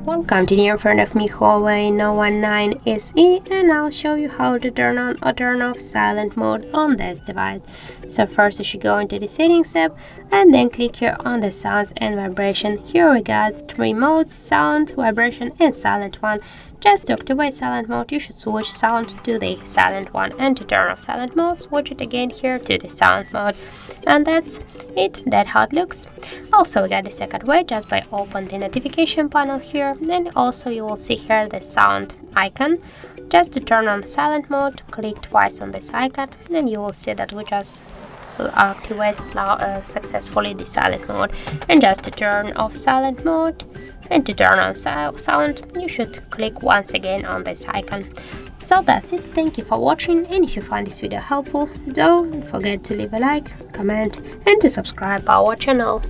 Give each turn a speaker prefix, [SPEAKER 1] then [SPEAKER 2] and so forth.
[SPEAKER 1] Welcome to the in front of me Huawei Nova 9 SE, and I'll show you how to turn on or turn off silent mode on this device. So first you should go into the settings app and then click here on the sounds and vibration. Here we got 3 modes: sound, vibration and silent one. Just to activate silent mode, you should switch sound to the silent one, and to turn off silent mode, switch it again here to the sound mode. And that's it, that's how it looks. Also we got the second way just by open the notification panel here. Then also you will see here the sound icon. Just to turn on silent mode, click twice on this icon, and you will see that we just activates now successfully the silent mode. And just to turn off silent mode and to turn on sound, you should click once again on this icon. So that's it. Thank you for watching, and if you find this video helpful, don't forget to leave a like, comment and to subscribe our channel.